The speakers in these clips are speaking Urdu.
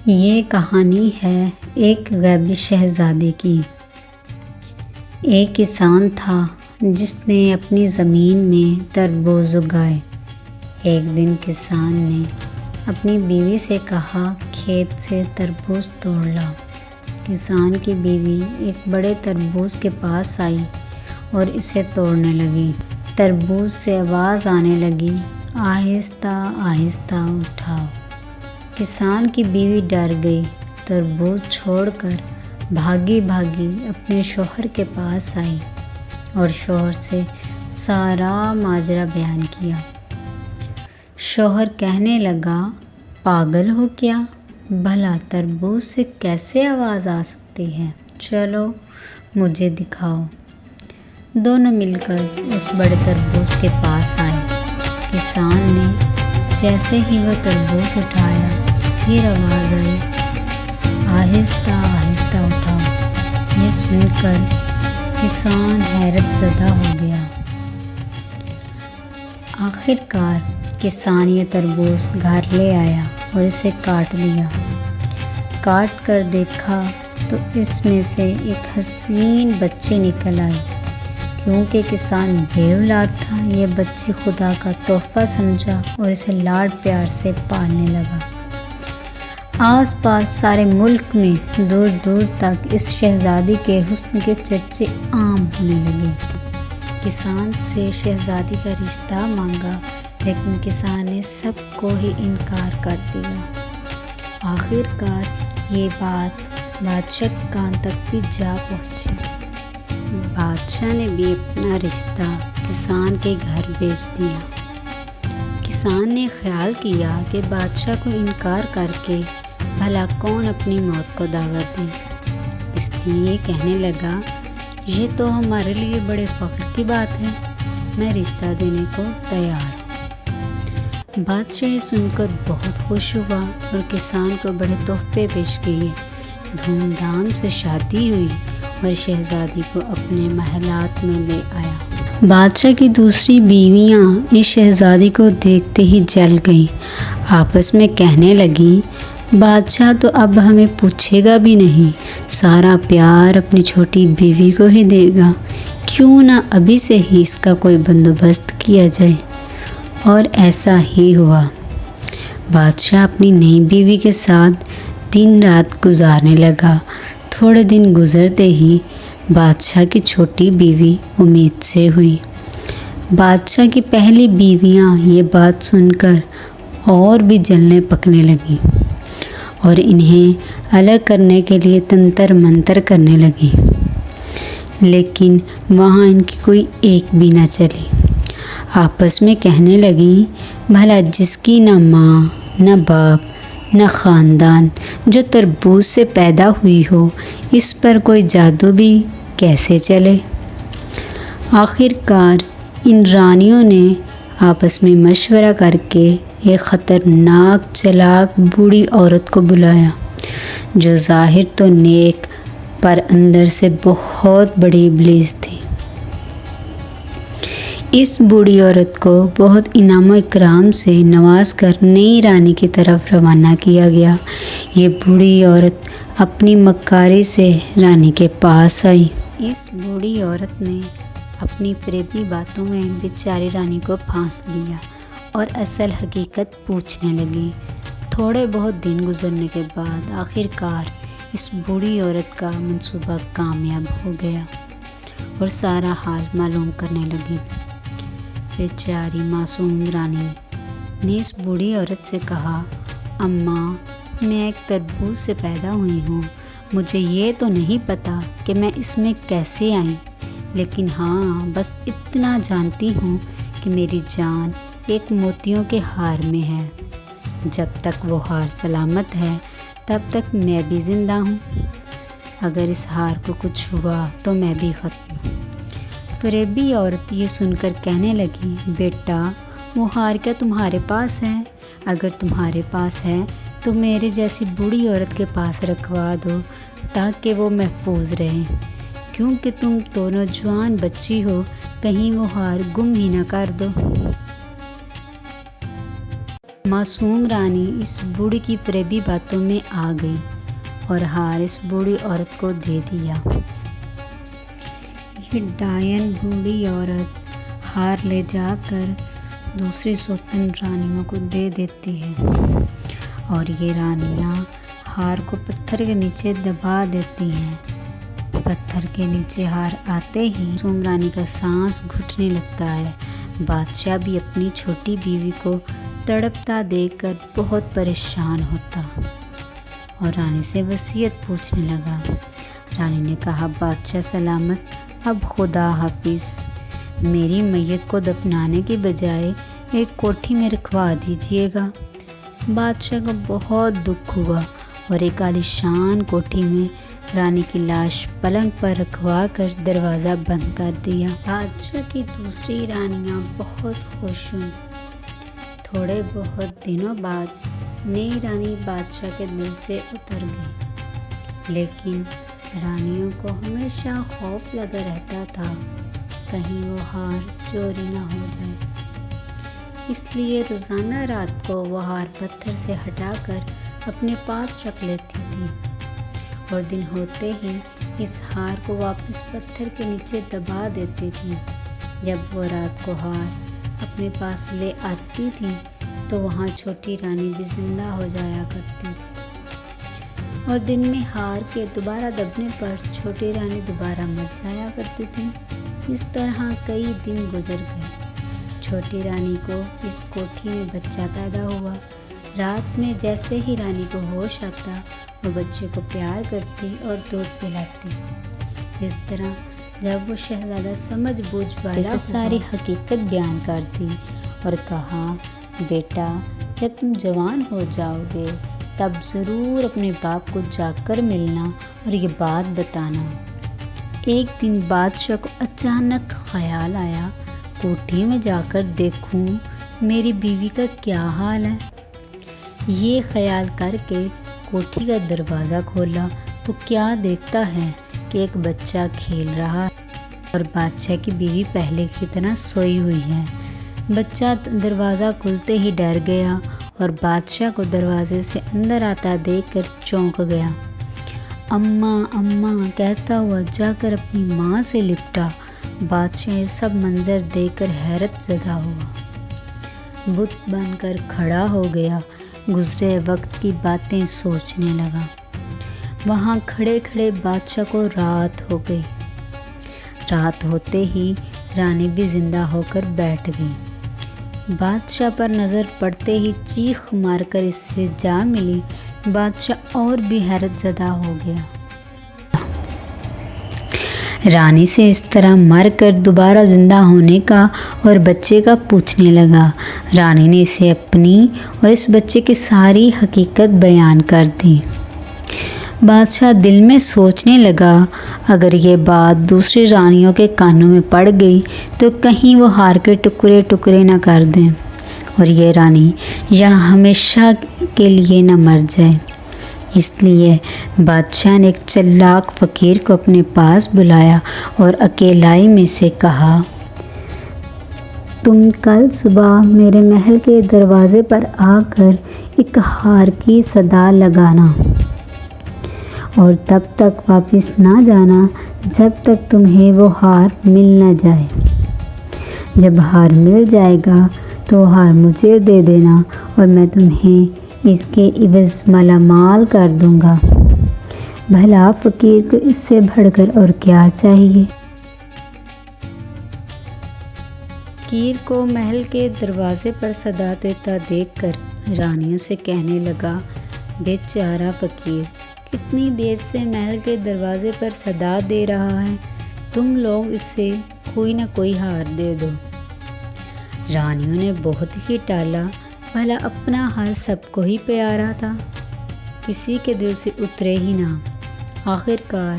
یہ کہانی ہے ایک غیبی شہزادے کی۔ ایک کسان تھا جس نے اپنی زمین میں تربوز اگائے۔ ایک دن کسان نے اپنی بیوی سے کہا، کھیت سے تربوز توڑ لا۔ کسان کی بیوی ایک بڑے تربوز کے پاس آئی اور اسے توڑنے لگی۔ تربوز سے آواز آنے لگی، آہستہ آہستہ اٹھاؤ۔ کسان کی بیوی ڈر گئی، تربوز چھوڑ کر بھاگی اپنے شوہر کے پاس آئی اور شوہر سے سارا ماجرا بیان کیا۔ شوہر کہنے لگا، پاگل ہو کیا؟ بھلا تربوز سے کیسے آواز آ سکتی ہے؟ چلو مجھے دکھاؤ۔ دونوں مل کر اس بڑے تربوز کے پاس آئے۔ کسان نے جیسے ہی وہ تربوز اٹھایا، پھر آواز آئی، آہستہ آہستہ اٹھاؤ۔ یہ سن کر کسان حیرت زدہ ہو گیا۔ آخر کار کسان یہ تربوز گھر لے آیا اور اسے کاٹ دیا۔ کاٹ کر دیکھا تو اس میں سے ایک حسین بچی نکل آئی۔ کیونکہ کسان بے اولاد تھا، یہ بچی خدا کا تحفہ سمجھا اور اسے لاڈ پیار سے پالنے لگا۔ آس پاس سارے ملک میں دور دور تک اس شہزادی کے حسن کے چرچے عام ہونے لگے۔ کسان سے شہزادی کا رشتہ مانگا، لیکن کسان نے سب کو ہی انکار کر دیا۔ آخر کار یہ بات بادشاہ کے کان تک بھی جا پہنچی۔ بادشاہ نے بھی اپنا رشتہ کسان کے گھر بھیج دیا۔ کسان نے خیال کیا کہ بادشاہ کو انکار کر کے بھلا کون اپنی موت کو دعوت دے، اس لیے کہنے لگا، یہ تو ہمارے لیے بڑے فخر کی بات ہے، میں رشتہ دینے کو تیار ہوں۔ بادشاہ یہ سن کر بہت خوش ہوا اور کسان کو بڑے تحفے پیش کیے۔ دھوم دھام سے شادی ہوئی اور شہزادی کو اپنے محلات میں لے آیا۔ بادشاہ کی دوسری بیویاں اس شہزادی کو دیکھتے ہی جل گئیں۔ آپس میں کہنے لگیں، بادشاہ تو اب ہمیں پوچھے گا بھی نہیں، سارا پیار اپنی چھوٹی بیوی کو ہی دے گا، کیوں نہ ابھی سے ہی اس کا کوئی بندوبست کیا جائے۔ اور ایسا ہی ہوا۔ بادشاہ اپنی نئی بیوی کے ساتھ دن رات گزارنے لگا۔ تھوڑے دن گزرتے ہی بادشاہ کی چھوٹی بیوی امید سے ہوئی۔ بادشاہ کی پہلی بیویاں یہ بات سن کر اور بھی جلنے پکنے لگیں اور انہیں الگ کرنے کے لیے تنتر منتر کرنے لگیں، لیکن وہاں ان کی کوئی ایک بھی نہ چلی۔ آپس میں کہنے لگیں، بھلا جس کی نہ ماں نہ باپ نہ خاندان، جو تربوز سے پیدا ہوئی ہو، اس پر کوئی جادو بھی کیسے چلے؟ آخر کار ان رانیوں نے آپس میں مشورہ کر کے ایک خطرناک چلاک بوڑھی عورت کو بلایا، جو ظاہر تو نیک پر اندر سے بہت بڑی ابلیس تھی۔ اس بوڑھی عورت کو بہت انعام و اکرام سے نواز کر نئی رانی کی طرف روانہ کیا گیا۔ یہ بوڑھی عورت اپنی مکاری سے رانی کے پاس آئی۔ اس بوڑھی عورت نے اپنی فریبی باتوں میں بیچاری رانی کو پھانس لیا اور اصل حقیقت پوچھنے لگی۔ تھوڑے بہت دن گزرنے کے بعد آخر کار اس بوڑھی عورت کا منصوبہ کامیاب ہو گیا اور سارا حال معلوم کرنے لگی۔ بیچاری معصوم رانی نے اس بوڑھی عورت سے کہا، اماں، میں ایک تربوز سے پیدا ہوئی ہوں، مجھے یہ تو نہیں پتا کہ میں اس میں کیسے آئی، لیکن ہاں بس اتنا جانتی ہوں کہ میری جان ایک موتیوں کے ہار میں ہے۔ جب تک وہ ہار سلامت ہے تب تک میں بھی زندہ ہوں، اگر اس ہار کو کچھ ہوا تو میں بھی ختم ہوں۔ فریبی عورت یہ سن کر کہنے لگی، بیٹا، وہ ہار کیا تمہارے پاس ہے؟ اگر تمہارے پاس ہے تو میرے جیسی بوڑھی عورت کے پاس رکھوا دو تاکہ وہ محفوظ رہے، کیونکہ تم تو نوجوان بچی ہو، کہیں وہ ہار گم ہی نہ کر دو۔ معصوم رانی اس بوڑھی کی فریبی باتوں میں آ گئی اور ہار اس بوڑھی عورت کو دے دیا۔ یہ ڈائن بوڑھی عورت ہار لے جا کر دوسری سوتن رانیوں کو دے دیتی ہے اور یہ رانیاں ہار کو پتھر کے نیچے دبا دیتی ہیں۔ پتھر کے نیچے ہار آتے ہی معصوم رانی کا سانس گھٹنے لگتا ہے۔ بادشاہ بھی اپنی چھوٹی بیوی کو تڑپتا دیکھ کر بہت پریشان ہوتا اور رانی سے وصیت پوچھنے لگا۔ رانی نے کہا، بادشاہ سلامت، اب خدا حافظ، میری میت کو دفنانے کے بجائے ایک کوٹھی میں رکھوا دیجیے گا۔ بادشاہ کو بہت دکھ ہوا اور ایک عالیشان کوٹھی میں رانی کی لاش پلنگ پر رکھوا کر دروازہ بند کر دیا۔ بادشاہ کی دوسری رانیاں بہت خوش ہوئیں۔ تھوڑے بہت دنوں بعد نئی رانی بادشاہ کے دل سے اتر گئی، لیکن رانیوں کو ہمیشہ خوف لگا رہتا تھا کہیں وہ ہار چوری نہ ہو جائے، اس لیے روزانہ رات کو وہ ہار پتھر سے ہٹا کر اپنے پاس رکھ لیتی تھی اور دن ہوتے ہی اس ہار کو واپس پتھر کے نیچے دبا دیتی تھی۔ جب وہ رات کو ہار اپنے پاس لے آتی تھی تو وہاں چھوٹی رانی بھی زندہ ہو جایا کرتی تھی اور دن میں ہار کے دوبارہ دبنے پر چھوٹی رانی دوبارہ مر جایا کرتی تھی۔ اس طرح کئی دن گزر گئے۔ چھوٹی رانی کو اس کوٹھی میں بچہ پیدا ہوا۔ رات میں جیسے ہی رانی کو ہوش آتا وہ بچے کو پیار کرتی اور دودھ پلاتی۔ اس طرح جب وہ شہزادہ سمجھ بوجھ والا ہوا، ساری حقیقت بیان کرتی اور کہا، بیٹا جب تم جوان ہو جاؤ گے تب ضرور اپنے باپ کو جا کر ملنا اور یہ بات بتانا۔ ایک دن بادشاہ کو اچانک خیال آیا، کوٹھی میں جا کر دیکھوں میری بیوی کا کیا حال ہے۔ یہ خیال کر کے کوٹھی کا دروازہ کھولا تو کیا دیکھتا ہے کہ ایک بچہ کھیل رہا ہے اور بادشاہ کی بیوی پہلے کی طرح سوئی ہوئی ہے۔ بچہ دروازہ کھلتے ہی ڈر گیا اور بادشاہ کو دروازے سے اندر آتا دیکھ کر چونک گیا۔ اماں اماں کہتا ہوا جا کر اپنی ماں سے لپٹا۔ بادشاہ یہ سب منظر دیکھ کر حیرت زدہ ہوا، بت بن کر کھڑا ہو گیا، گزرے وقت کی باتیں سوچنے لگا۔ وہاں کھڑے کھڑے بادشاہ کو رات ہو گئی۔ رات ہوتے ہی رانی بھی زندہ ہو کر بیٹھ گئی۔ بادشاہ پر نظر پڑتے ہی چیخ مار کر اس سے جا ملی۔ بادشاہ اور بھی حیرت زدہ ہو گیا۔ رانی سے اس طرح مر کر دوبارہ زندہ ہونے کا اور بچے کا پوچھنے لگا۔ رانی نے اسے اپنی اور اس بچے کی ساری حقیقت بیان کر دی۔ بادشاہ دل میں سوچنے لگا، اگر یہ بات دوسری رانیوں کے کانوں میں پڑ گئی تو کہیں وہ ہار کے ٹکڑے ٹکڑے نہ کر دیں اور یہ رانی یہاں ہمیشہ کے لیے نہ مر جائے۔ اس لیے بادشاہ نے ایک چلاک فقیر کو اپنے پاس بلایا اور اکیلائی میں سے کہا، تم کل صبح میرے محل کے دروازے پر آ کر ایک ہار کی صدا لگانا اور تب تک واپس نہ جانا جب تک تمہیں وہ ہار مل نہ جائے۔ جب ہار مل جائے گا تو ہار مجھے دے دینا اور میں تمہیں اس کے عوض مالا مال کر دوں گا۔ بھلا فقیر کو اس سے بڑھ کر اور کیا چاہیے؟ فقیر کو محل کے دروازے پر صدا دیتا دیکھ کر رانیوں سے کہنے لگا، بیچارہ فقیر کتنی دیر سے محل کے دروازے پر صدا دے رہا ہے، تم لوگ اس سے کوئی نہ کوئی ہار دے دو۔ رانیوں نے بہت ہی ٹالا، بھلا اپنا ہار سب کو ہی پیارا تھا، کسی کے دل سے اترے ہی نہ۔ آخر کار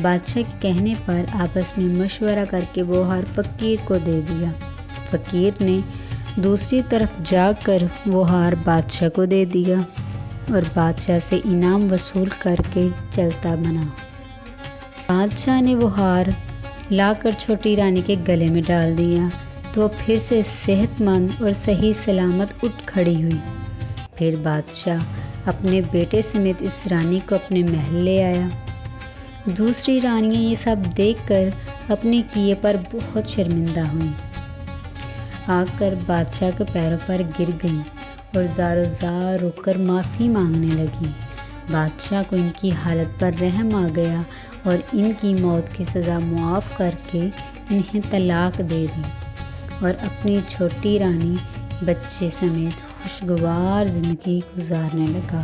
بادشاہ کے کہنے پر آپس میں مشورہ کر کے وہ ہار فقیر کو دے دیا۔ فقیر نے دوسری طرف جا کر وہ ہار بادشاہ کو دے دیا اور بادشاہ سے انعام وصول کر کے چلتا بنا۔ بادشاہ نے وہ ہار لا کر چھوٹی رانی کے گلے میں ڈال دیا تو وہ پھر سے صحت مند اور صحیح سلامت اٹھ کھڑی ہوئی۔ پھر بادشاہ اپنے بیٹے سمیت اس رانی کو اپنے محل لے آیا۔ دوسری رانیاں یہ سب دیکھ کر اپنے کیے پر بہت شرمندہ ہوئیں، آ کر بادشاہ کے پیروں پر گر گئیں اور زار و زار رو کر معافی مانگنے لگیں۔ بادشاہ کو ان کی حالت پر رحم آ گیا اور ان کی موت کی سزا معاف کر کے انہیں طلاق دے دی اور اپنی چھوٹی رانی بچے سمیت خوشگوار زندگی گزارنے لگا۔